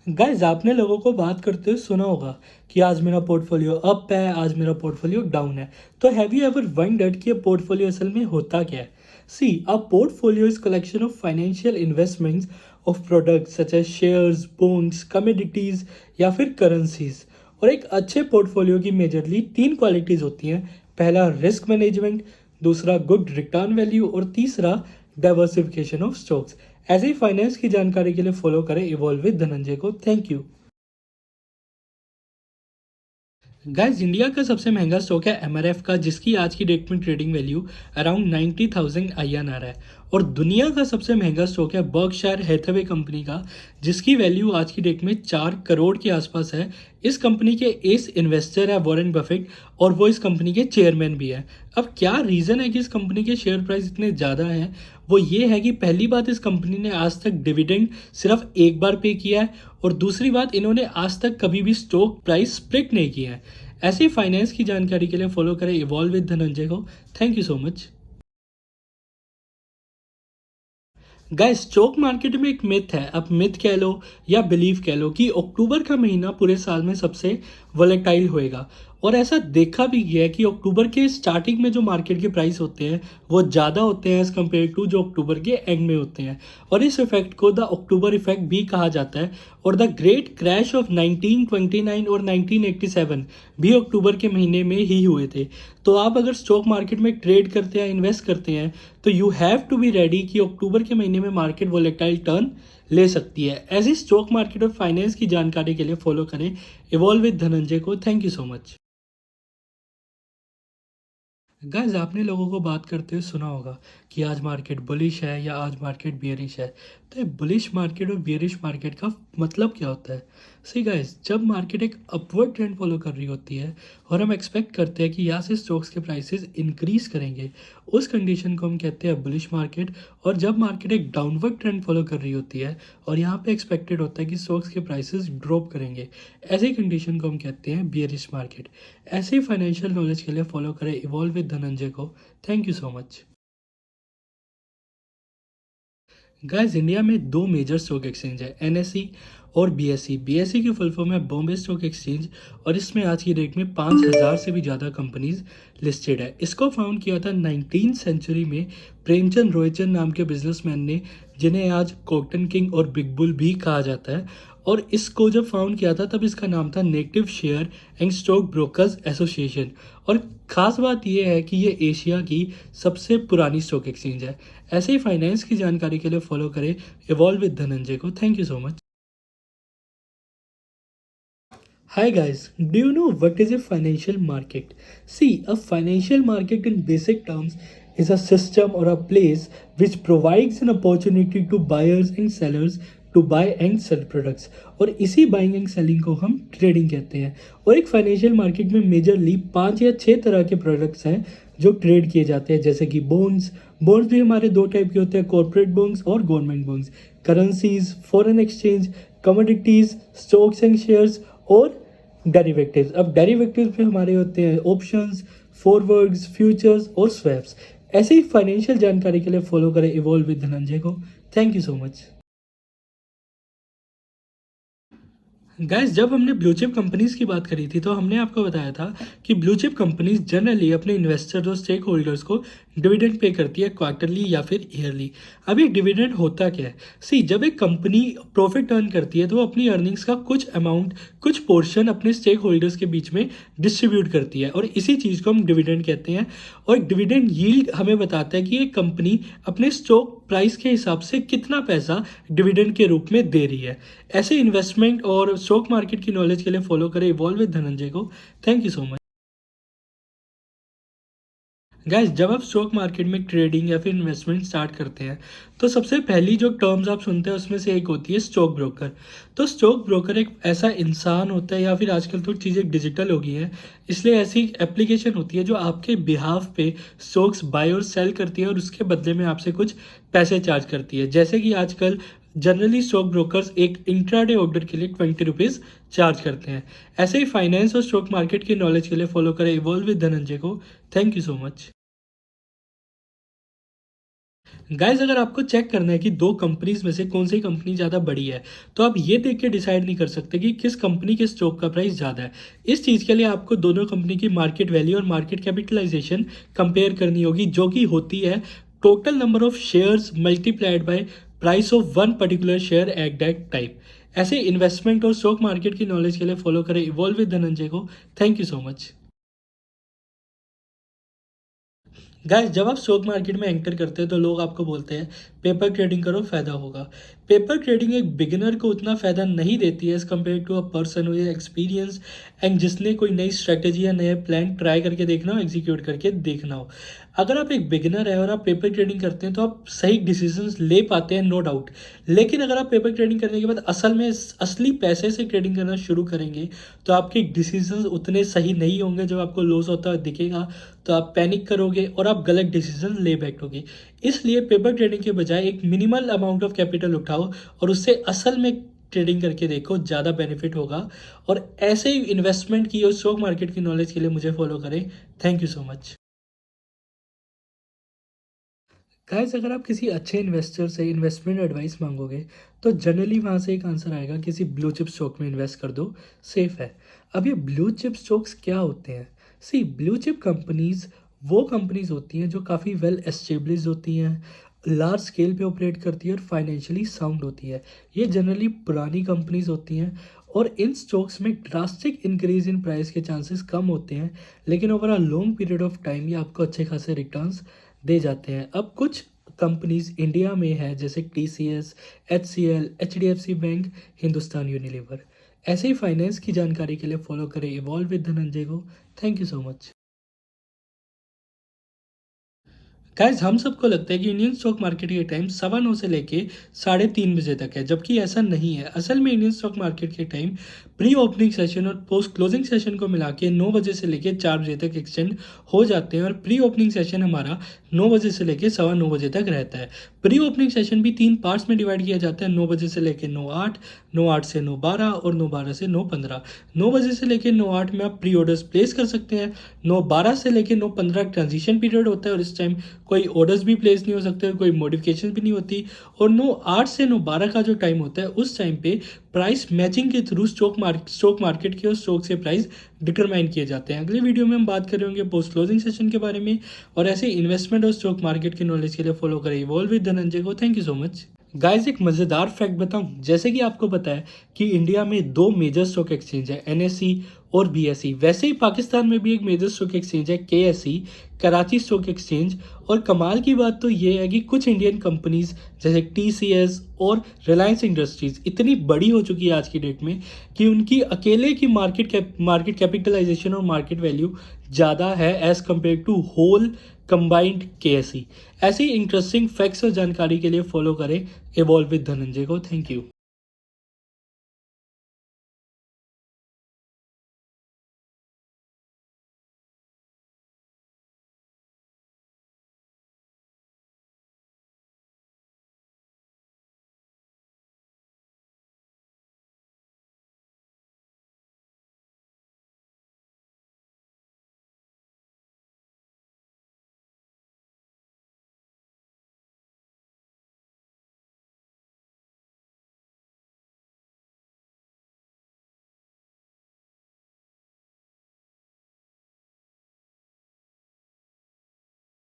Guys आपने लोगों को बात करते हुए सुना होगा कि आज मेरा पोर्टफोलियो अप है, आज मेरा पोर्टफोलियो डाउन है। तो हैव यू एवर वंडर्ड कि ये पोर्टफोलियो असल में होता क्या है? See a portfolio is collection of financial investments of products such as shares, bonds, commodities या फिर करेंसीज। और एक अच्छे पोर्टफोलियो की मेजरली तीन क्वालिटीज होती हैं। पहला रिस्क मैनेजमेंट, दूसरा गुड रिटर्न वैल्यू और तीसरा डाइवर्सिफिकेशन ऑफ स्टॉक्स। ऐसे ही फाइनेंस की जानकारी के लिए फॉलो करें इवॉल्व विद धनंजय को। Thank you. गाइस इंडिया का सबसे महंगा स्टॉक है एमआरएफ का, जिसकी आज की डेट में ट्रेडिंग वैल्यू अराउंड 90,000 INR है। और दुनिया का सबसे महंगा स्टॉक है बर्कशायर हैथवे कंपनी का, जिसकी वैल्यू आज की डेट में 4 करोड़ के आसपास है। इस कंपनी के एस इन्वेस्टर है वॉरेन बफेट, और वो इस कंपनी के चेयरमैन भी है। अब क्या रीज़न है कि इस कंपनी के शेयर प्राइस इतने ज़्यादा हैं? वो ये है कि पहली बात, इस कंपनी ने आज तक डिविडेंड सिर्फ एक बार पे किया है, और दूसरी बात, इन्होंने आज तक कभी भी स्टॉक प्राइस स्प्लिट नहीं किया है। ऐसी फाइनेंस की जानकारी के लिए फॉलो करें इवॉल्व विद धनंजय को। Thank you so much. Guys stock market में एक मिथ है, अब मिथ कह लो या बिलीव कह लो, कि अक्टूबर का महीना पूरे साल में सबसे वोलेटाइल होएगा। और ऐसा देखा भी गया है कि अक्टूबर के स्टार्टिंग में जो मार्केट के प्राइस होते हैं वो ज़्यादा होते हैं एज़ कम्पेयर टू जो अक्टूबर के एंड में होते हैं। और इस इफेक्ट को द अक्टूबर इफेक्ट भी कहा जाता है। और द ग्रेट क्रैश ऑफ 1929 और 1987 भी अक्टूबर के महीने में ही हुए थे। तो आप अगर स्टॉक मार्केट में ट्रेड करते हैं, इन्वेस्ट करते हैं, तो you have to be ready कि अक्टूबर के महीने में मार्केट वोलेटाइल टर्न ले सकती है। ऐसी स्टॉक मार्केट और फाइनेंस की जानकारी के लिए फॉलो करें इवॉल्व विद धनंजय को। Thank you so much. Guys आपने लोगों को बात करते हुए सुना होगा कि आज मार्केट बुलिश है या आज मार्केट बियरिश है। तो ये बुलिश मार्केट और बियरिश मार्केट का मतलब क्या होता है? सी गाइस, जब मार्केट एक अपवर्ड ट्रेंड फॉलो कर रही होती है और हम एक्सपेक्ट करते हैं कि यहाँ से स्टॉक्स के प्राइसेस इंक्रीज करेंगे, उस कंडीशन को हम कहते हैं बुलिश मार्केट। और जब मार्केट एक डाउनवर्ड ट्रेंड फॉलो कर रही होती है और यहाँ पे एक्सपेक्टेड होता है कि स्टॉक्स के प्राइसेस ड्रॉप करेंगे, ऐसी कंडीशन को हम कहते हैं बियरिश मार्केट। ऐसे ही फाइनेंशियल नॉलेज के लिए फॉलो करें इवॉल्व विद धनंजय को। Thank you so much. Guys India में दो मेजर स्टॉक एक्सचेंज है, NSE और BSE। BSE की फुल फॉर्म है बॉम्बे स्टॉक एक्सचेंज, और इसमें आज की डेट में 5,000 से भी ज़्यादा कंपनीज लिस्टेड है। इसको फाउंड किया था 19th सेंचुरी में प्रेमचंद रॉयचंद नाम के बिजनेसमैन ने, जिन्हें आज कॉटन किंग और बिग बुल भी कहा जाता है। और इसको जब फाउंड किया था तब इसका नाम था native share and stock brokers association. और ख़ास बात यह है कि ये एशिया की सबसे पुरानी स्टॉक एक्सचेंज है। ऐसे ही फाइनेंस की जानकारी के लिए फॉलो करें इवॉल्व विद धनंजय को। Thank you so much. Hi guys, do you know what is a financial market? See, a financial market in basic terms is a system or a place which provides an opportunity to buyers and sellers to buy and sell products। और इसी buying and selling को हम trading कहते हैं। और एक financial market में majorly 5 या 6 तरह के प्रोडक्ट्स हैं जो ट्रेड किए जाते हैं, जैसे कि बॉन्ड्स। बॉन्ड्स भी हमारे दो टाइप के होते हैं, कॉर्पोरेट बॉन्ड्स और government bonds. Currencies, foreign exchange, commodities, stocks and shares और डेरिवेटिव्स। अब डेरिवेटिव्स में हमारे होते हैं ऑप्शंस, फॉरवर्ड्स, फ्यूचर्स और स्वैप्स। ऐसी ही फाइनेंशियल जानकारी के लिए फॉलो करें इवॉल्व विद धनंजय को। Thank you so much. Guys जब हमने ब्लू चिप कंपनीज की बात करी थी तो हमने आपको बताया था कि ब्लू चिप कंपनीज जनरली अपने इन्वेस्टर्स और स्टेक होल्डर्स को डिविडेंड पे करती है क्वार्टरली या फिर ईयरली। अब ये डिविडेंड होता क्या है? सी, जब एक कंपनी प्रॉफिट अर्न करती है तो वो अपनी अर्निंग्स का कुछ अमाउंट, कुछ पोर्शन अपने स्टेक होल्डर्स के बीच में डिस्ट्रीब्यूट करती है, और इसी चीज़ को हम डिविडेंड कहते हैं। और डिविडेंड यील्ड हमें बताता है कि एक कंपनी अपने स्टॉक प्राइस के हिसाब से कितना पैसा डिविडेंड के रूप में दे रही है। ऐसे इन्वेस्टमेंट और स्टॉक मार्केट की नॉलेज के लिए फॉलो करें इवॉल्व विद धनंजय को। Thank you so much. Guys जब आप स्टॉक मार्केट में ट्रेडिंग या फिर इन्वेस्टमेंट स्टार्ट करते हैं तो सबसे पहली जो टर्म्स आप सुनते हैं उसमें से एक होती है स्टॉक ब्रोकर। तो स्टॉक ब्रोकर एक ऐसा इंसान होता है, या फिर आजकल तो चीज़ें डिजिटल हो गई हैं, इसलिए ऐसी एप्लीकेशन होती है जो आपके बिहाफ पे स्टॉक्स बाय और सेल करती है और उसके बदले में आपसे कुछ पैसे चार्ज करती है। जैसे कि आजकल जनरली स्टॉक ब्रोकर्स एक इंट्राडे ऑर्डर के लिए 20 रुपीज़ चार्ज करते हैं। ऐसे ही फाइनेंस और स्टॉक मार्केट की नॉलेज के लिए फॉलो करें इवॉल्व विद धनंजय को। Thank you so much. Guys, अगर आपको चेक करना है कि दो कंपनीज में से कौन सी कंपनी ज़्यादा बड़ी है, तो आप ये देख के डिसाइड नहीं कर सकते कि किस कंपनी के स्टॉक का प्राइस ज़्यादा है। इस चीज़ के लिए आपको दोनों कंपनी की मार्केट वैल्यू और मार्केट कैपिटलाइजेशन कंपेयर करनी होगी, जो कि होती है total number of shares multiplied by price of one particular share at that time. ऐसे इन्वेस्टमेंट और स्टॉक मार्केट की नॉलेज के लिए फॉलो करें इवॉल्व विद धनंजय को। Thank you so much. Guys, जब आप स्टॉक मार्केट में एंटर करते हैं तो लोग आपको बोलते हैं पेपर ट्रेडिंग करो, फायदा होगा। पेपर ट्रेडिंग एक बिगिनर को उतना फायदा नहीं देती है as compare to a person who experience and जिसने कोई नई स्ट्रेटेजी या नए प्लान ट्राई करके देखना हो, एग्जीक्यूट करके देखना हो। अगर आप एक बिगिनर है और आप पेपर ट्रेडिंग करते हैं तो आप सही डिसीजंस ले पाते हैं, नो डाउट। लेकिन अगर आप पेपर ट्रेडिंग करने के बाद असल में असली पैसे से ट्रेडिंग करना शुरू करेंगे तो आपके डिसीजंस उतने सही नहीं होंगे। जब आपको लॉस होता हुआ दिखेगा तो आप पैनिक करोगे और आप गलत डिसीजन ले बैठोगे। इसलिए पेपर ट्रेडिंग के बजाय एक मिनिमल अमाउंट ऑफ कैपिटल उठाओ और उससे असल में ट्रेडिंग करके देखो, ज़्यादा बेनिफिट होगा। और ऐसे ही इन्वेस्टमेंट की और स्टॉक मार्केट की नॉलेज के लिए मुझे फॉलो करें। Thank you so much. Guys, अगर आप किसी अच्छे इन्वेस्टर से इन्वेस्टमेंट एडवाइस मांगोगे तो जनरली वहाँ से एक आंसर आएगा, किसी ब्लू चिप स्टॉक में इन्वेस्ट कर दो, सेफ है। अब ये ब्लू चिप स्टॉक्स क्या होते हैं? सी, ब्लू चिप कंपनीज वो कंपनीज होती हैं जो काफ़ी वेल एस्टेब्लिश होती हैं, लार्ज स्केल पे ऑपरेट करती है और फाइनेंशियली साउंड होती है। ये जनरली पुरानी कंपनीज होती हैं और इन स्टॉक्स में ड्रास्टिक इंक्रीज इन प्राइस के चांसेस कम होते हैं, लेकिन over a long period of time ये आपको अच्छे खासे रिटर्न्स दे जाते हैं। अब कुछ कंपनीज इंडिया में है जैसे TCS, HCL, HDFC bank, Hindustan Unilever. ऐसे ही फाइनेंस की जानकारी के लिए फॉलो करें इवॉल्व विद धनंजय को। Thank you so much. Guys, हम सबको लगता है कि इंडियन स्टॉक मार्केट के टाइम 9:15 से लेके 3:30 बजे तक है, जबकि ऐसा नहीं है। असल में इंडियन स्टॉक मार्केट के टाइम प्री ओपनिंग सेशन और पोस्ट क्लोजिंग सेशन को मिला के 9 बजे से लेके 4 बजे तक एक्सटेंड हो जाते हैं और प्री ओपनिंग सेशन हमारा 9 बजे से लेके 9:15 बजे तक रहता है। प्री ओपनिंग सेशन भी 3 पार्ट्स में डिवाइड किया जाता है, 9 बजे से लेके 9:08, 9:08 से 9:12 और 9:12 से 9:15। 9 बजे से लेके 9:08 में आप प्री ऑर्डर्स प्लेस कर सकते हैं। 9:12 से लेके 9:15 ट्रांजिशन पीरियड होता है और इस टाइम कोई ऑर्डर्स भी प्लेस नहीं हो सकते और कोई मॉडिफिकेशन भी नहीं होती। और 9:08 से 9:12 का जो टाइम होता है उस टाइम पे प्राइस मैचिंग के थ्रू स्टॉक मार्केट के और स्टॉक से प्राइस डिटरमाइन किए जाते हैं। अगले वीडियो में हम बात कर रहे होंगे पोस्ट क्लोजिंग सेशन के बारे में। और ऐसे इन्वेस्टमेंट और स्टॉक मार्केट की नॉलेज के लिए फॉलो करें इवॉल्व विद धनंजय को। Thank you so much. Guys, एक मज़ेदार फैक्ट बताऊं, जैसे कि आपको पता है कि इंडिया में 2 मेजर स्टॉक एक्सचेंज है, NSE और BSE। वैसे ही पाकिस्तान में भी एक मेजर स्टॉक एक्सचेंज है, KSE, कराची स्टॉक एक्सचेंज। और कमाल की बात तो ये है कि कुछ इंडियन कंपनीज जैसे TCS और रिलायंस इंडस्ट्रीज इतनी बड़ी हो चुकी है आज की डेट में कि उनकी अकेले की मार्केट कैपिटलाइजेशन और मार्केट वैल्यू ज़्यादा है as compare to whole combined KSE। ऐसी इंटरेस्टिंग फैक्ट्स और जानकारी के लिए फॉलो करें इवॉल्व विद धनंजय को। Thank you.